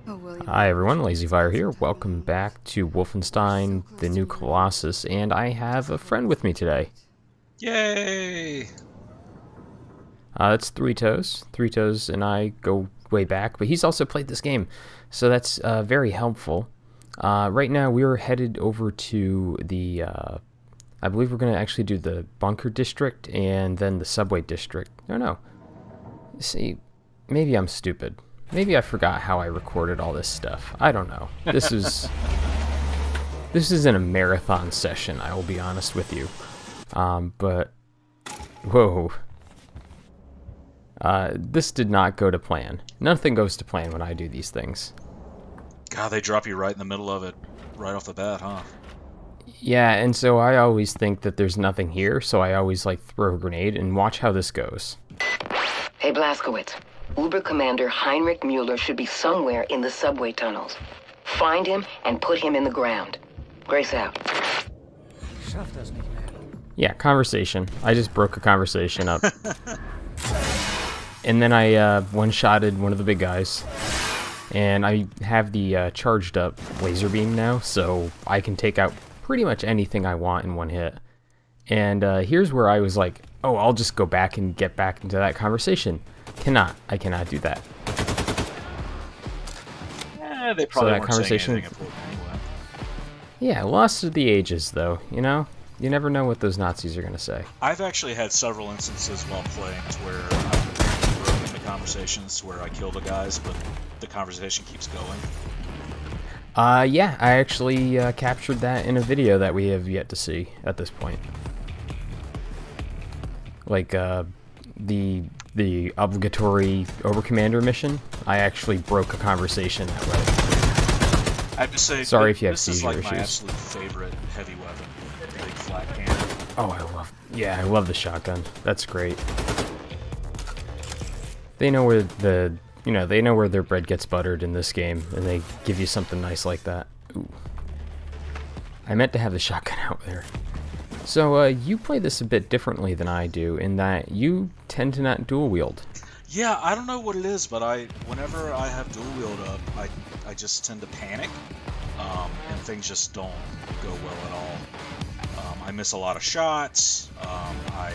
Hi everyone, LazyFire here. Welcome back to Wolfenstein, the new Colossus, and I have a friend with me today. Yay! It's Three Toes. Three Toes and I go way back, but he's also played this game, so that's very helpful. Right now we're headed over to the, I believe we're going to actually do the Bunker District and then the Subway District. No. See, maybe I'm stupid. Maybe I forgot how I recorded all this stuff. I don't know. This isn't a marathon session, I will be honest with you. But whoa. This did not go to plan. Nothing goes to plan when I do these things. God, they drop you right in the middle of it, right off the bat, huh? Yeah, and so I always think that there's nothing here, so I always like throw a grenade and watch how this goes. Hey, Blazkowicz. Uber Commander Heinrich Mueller should be somewhere in the subway tunnels. Find him and put him in the ground. Grace out. Yeah, conversation. I just broke a conversation up. And then I one-shotted one of the big guys. And I have the charged up laser beam now, so I can take out pretty much anything I want in one hit. And here's where I was like, oh, I'll just go back and get back into that conversation. I cannot do that. They probably that weren't conversation, saying anything important anyway. Yeah, lost to the ages, though, you know? You never know what those Nazis are going to say. I've actually had several instances while playing where I've broken the conversations where I kill the guys, but the conversation keeps going. Yeah, I actually captured that in a video that we have yet to see at this point. Like, the obligatory Overcommander mission, I actually broke a conversation that way. I have to say, sorry if you have this seizure is like issues. my absolute favorite heavy weapon, the big flat cannon. Oh, I love the shotgun. That's great. They know where they know where their bread gets buttered in this game, and they give you something nice like that. Ooh. I meant to have the shotgun out there. So, you play this a bit differently than I do, in that you tend to not dual wield. Yeah, I don't know what it is, but whenever I have dual wield up, I just tend to panic, and things just don't go well at all. I miss a lot of shots. I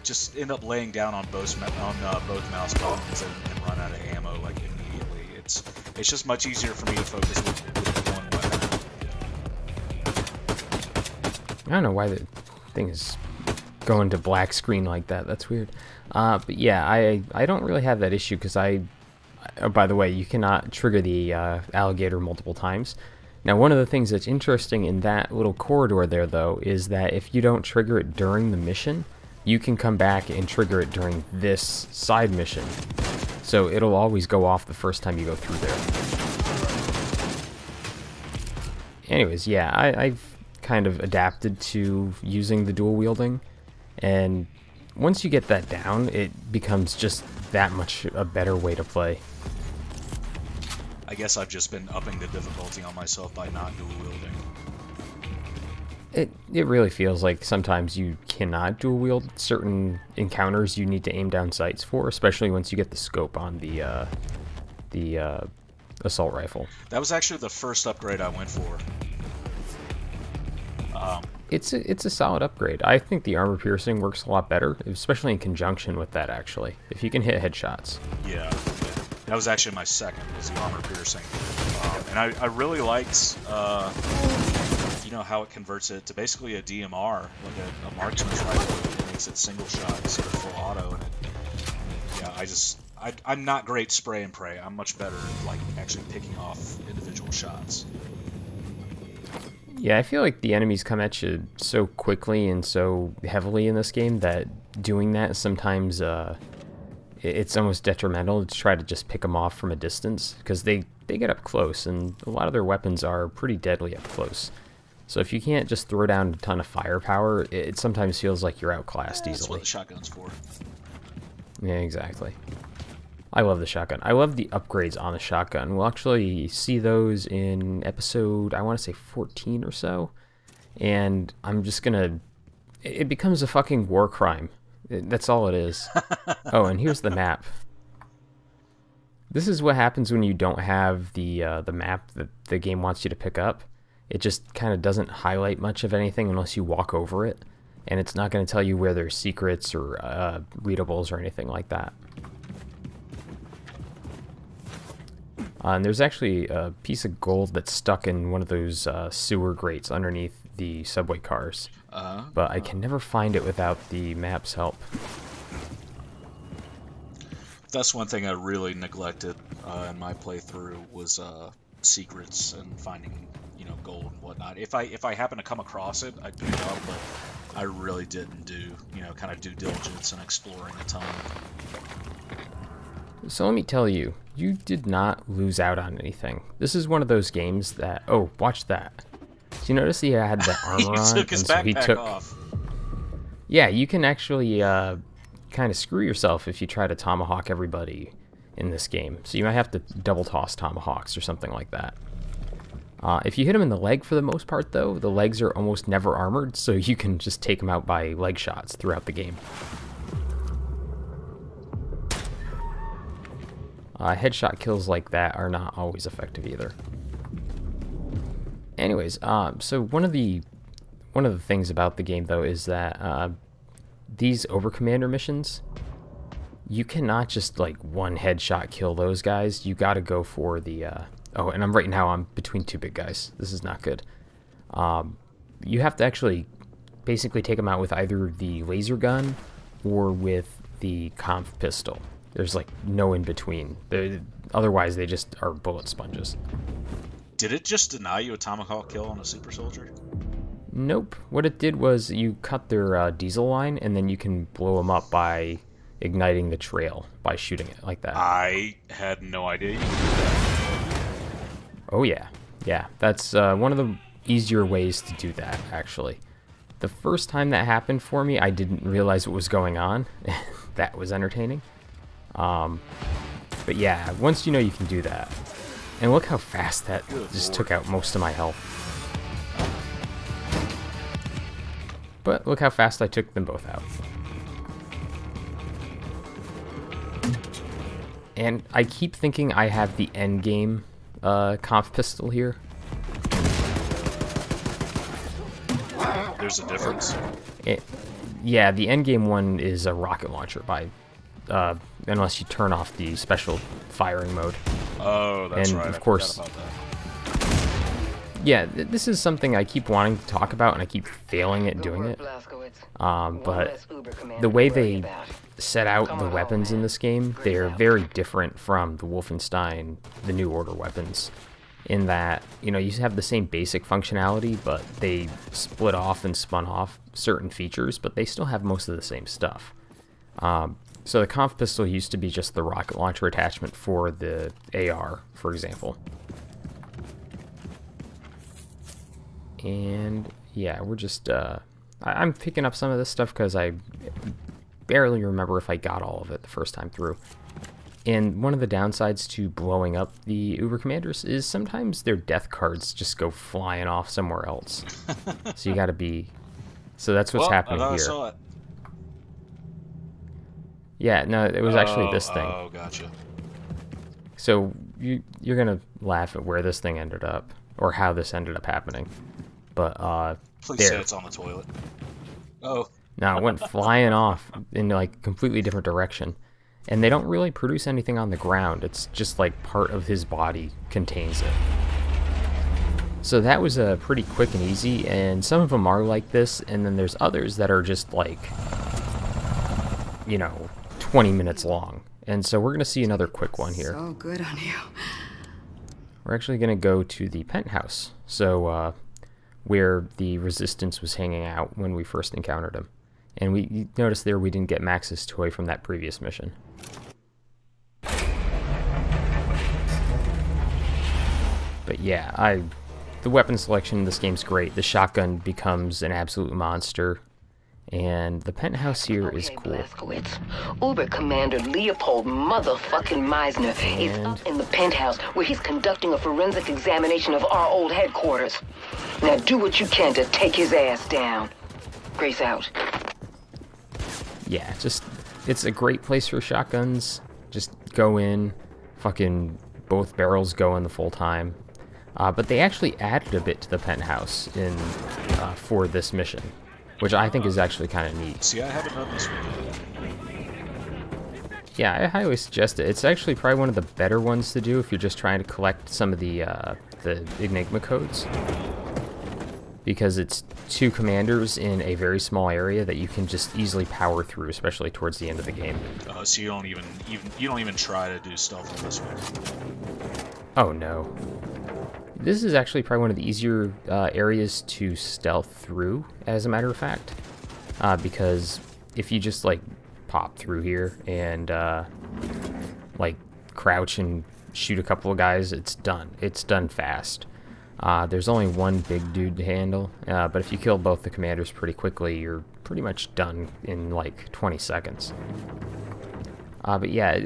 just end up laying down on both mouse buttons and run out of ammo like immediately. It's just much easier for me to focus with one weapon. I don't know why the thing is going to black screen like that. That's weird. But yeah, I don't really have that issue because oh, by the way, you cannot trigger the alligator multiple times. Now, one of the things that's interesting in that little corridor there, though, is that if you don't trigger it during the mission, you can come back and trigger it during this side mission. So it'll always go off the first time you go through there. Anyways, yeah, I've kind of adapted to using the dual wielding, and once you get that down, it becomes just that much a better way to play. I guess I've just been upping the difficulty on myself by not dual wielding. It really feels like sometimes you cannot dual wield certain encounters you need to aim down sights for, especially once you get the scope on the assault rifle. That was actually the first upgrade I went for. It's a solid upgrade. I think the armor piercing works a lot better, especially in conjunction with that, actually. If you can hit headshots. Yeah. That was actually my second, was the armor piercing. And I really liked, you know, how it converts it to basically a DMR, like a marksman's rifle. It makes it single shot instead of full auto. And yeah, I'm not great spray and pray. I'm much better at, like, actually picking off individual shots. Yeah, I feel like the enemies come at you so quickly and so heavily in this game that doing that sometimes it's almost detrimental to try to just pick them off from a distance, because they get up close, and a lot of their weapons are pretty deadly up close. So if you can't just throw down a ton of firepower, it sometimes feels like you're outclassed easily. That's what the shotgun's for. Yeah, exactly. I love the shotgun. I love the upgrades on the shotgun. We'll actually see those in episode, I want to say 14 or so. And I'm just gonna... It becomes a fucking war crime. That's all it is. Oh, and here's the map. This is what happens when you don't have the map that the game wants you to pick up. It just kind of doesn't highlight much of anything unless you walk over it, and it's not going to tell you where there's secrets or readables or anything like that. And there's actually a piece of gold that's stuck in one of those sewer grates underneath the subway cars, but I can never find it without the map's help. That's one thing I really neglected in my playthrough was secrets and finding, you know, gold and whatnot. If I happen to come across it, I'd pick it up, but I really didn't do, you know, kind of due diligence and exploring a ton. So let me tell you, you did not lose out on anything. This is one of those games that, oh, watch that. Do you notice he had the armor on? He took his backpack off. Yeah, you can actually kind of screw yourself if you try to tomahawk everybody in this game. So you might have to double toss tomahawks or something like that. If you hit him in the leg for the most part, though, the legs are almost never armored, so you can just take them out by leg shots throughout the game. Headshot kills like that are not always effective either. Anyways, so one of the things about the game, though, is that these Overcommander missions, you cannot just like one headshot kill those guys. You got to go for the oh, and right now I'm between two big guys. This is not good. You have to actually basically take them out with either the laser gun or with the conf pistol. There's like no in between. Otherwise, they just are bullet sponges. Did it just deny you a tomahawk kill on a super soldier? Nope. What it did was you cut their diesel line, and then you can blow them up by igniting the trail by shooting it like that. I had no idea you could do that. Oh yeah, yeah. That's one of the easier ways to do that, actually. The first time that happened for me, I didn't realize what was going on. That was entertaining. But yeah, once you know you can do that, and look how fast that just took out most of my health. But look how fast I took them both out. And I keep thinking I have the end game conf pistol here. There's a difference. Yeah, the end game one is a rocket launcher by unless you turn off the special firing mode. Oh, that's and right. Of course, yeah, this is something I keep wanting to talk about, and I keep failing at doing it. But the way they set out the weapons in this game, they are very different from the Wolfenstein, the New Order weapons, in that, you know, you have the same basic functionality, but they split off and spun off certain features, but they still have most of the same stuff. So the conf pistol used to be just the rocket launcher attachment for the AR, for example. And yeah, we're just, I'm picking up some of this stuff because I barely remember if I got all of it the first time through. And one of the downsides to blowing up the Uber Commanders is sometimes their death cards just go flying off somewhere else. So you gotta be, so that's what's happening here. Saw it. Yeah, no, it was actually this thing. Oh, gotcha. So you're gonna laugh at where this thing ended up, or how this ended up happening. But Please say it's on the toilet. Oh. No, it went flying off in like a completely different direction. And they don't really produce anything on the ground. It's just like part of his body contains it. So that was pretty quick and easy, and some of them are like this, and then there's others that are just like, you know, 20 minutes long. And so we're going to see another quick one here. So good on you. We're actually going to go to the Penthouse, so where the Resistance was hanging out when we first encountered him. And you notice there we didn't get Max's toy from that previous mission. But yeah, the weapon selection in this game's great. The shotgun becomes an absolute monster. And the Penthouse here is cool. Uber Commander Leopold motherfucking Meisner is up in the Penthouse where he's conducting a forensic examination of our old headquarters. Now do what you can to take his ass down. Grace out. Yeah, it's a great place for shotguns. Just go in, fucking both barrels going the full time. But they actually added a bit to the penthouse in for this mission, which I think is actually kind of neat. See, I haven't done this one yet. Yeah, I highly suggest it. It's actually probably one of the better ones to do if you're just trying to collect some of the Enigma codes. Because it's 2 commanders in a very small area that you can just easily power through, especially towards the end of the game. So you don't even try to do stealth on this one. Oh no. This is actually probably one of the easier areas to stealth through, as a matter of fact. Because if you just like pop through here and like crouch and shoot a couple of guys, it's done. It's done fast. There's only one big dude to handle, but if you kill both the commanders pretty quickly, you're pretty much done in like 20 seconds. But yeah,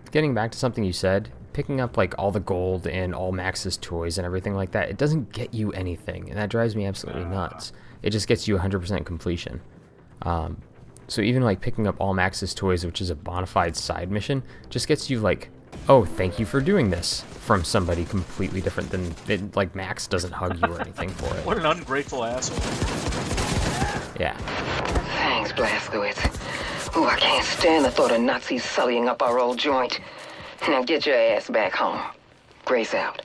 getting back to something you said, picking up like all the gold and all Max's toys and everything like that, it doesn't get you anything, and that drives me absolutely nuts. It just gets you 100% completion. So even like picking up all Max's toys, which is a bona fide side mission, just gets you like, oh, thank you for doing this, from somebody completely different than it, like Max doesn't hug you or anything for it. What an ungrateful asshole. Yeah. Thanks, Blazkowicz. Oh, I can't stand the thought of Nazis sullying up our old joint. Now get your ass back home. Grace out.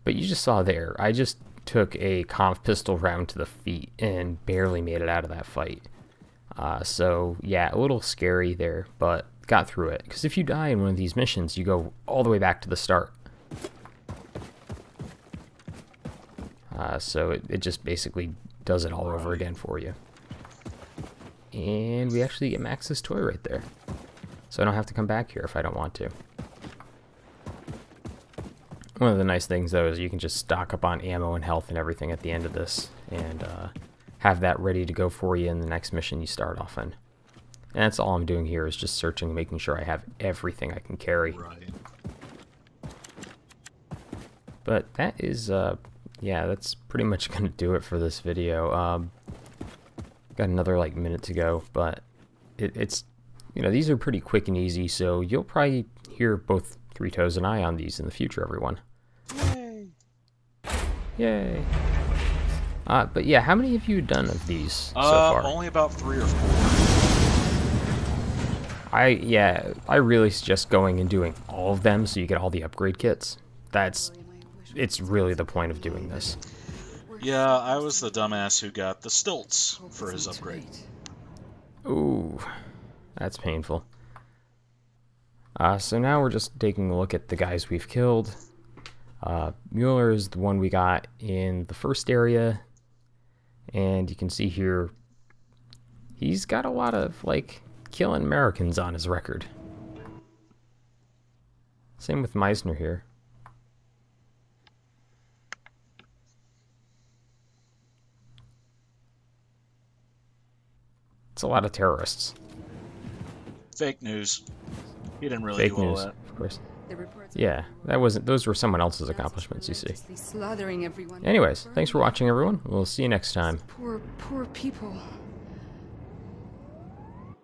But you just saw there, I just took a conf pistol round to the feet and barely made it out of that fight. So yeah, a little scary there, but got through it. Because if you die in one of these missions, you go all the way back to the start. So it just basically does it all over again for you. And we actually get Max's toy right there. So I don't have to come back here if I don't want to. One of the nice things, though, is you can just stock up on ammo and health and everything at the end of this, and have that ready to go for you in the next mission you start off in. And that's all I'm doing here, is just searching and making sure I have everything I can carry. Right. But that is, yeah, that's pretty much going to do it for this video. Got another, like, minute to go, but it's, you know, these are pretty quick and easy, so you'll probably hear both Three Toes and I on these in the future, everyone. Yay! Yay! But yeah, how many have you done of these so far? Only about 3 or 4. I really suggest going and doing all of them so you get all the upgrade kits. It's really the point of doing this. Yeah, I was the dumbass who got the stilts for his upgrade. Ooh, that's painful. So now we're just taking a look at the guys we've killed. Mueller is the one we got in the first area. And you can see here, he's got a lot of, like, killing Americans on his record. Same with Meisner here. It's a lot of terrorists. Fake news. He didn't really do all that. Of course. Yeah, those were someone else's accomplishments, you see. Anyways, thanks for watching, everyone. We'll see you next time. Poor people.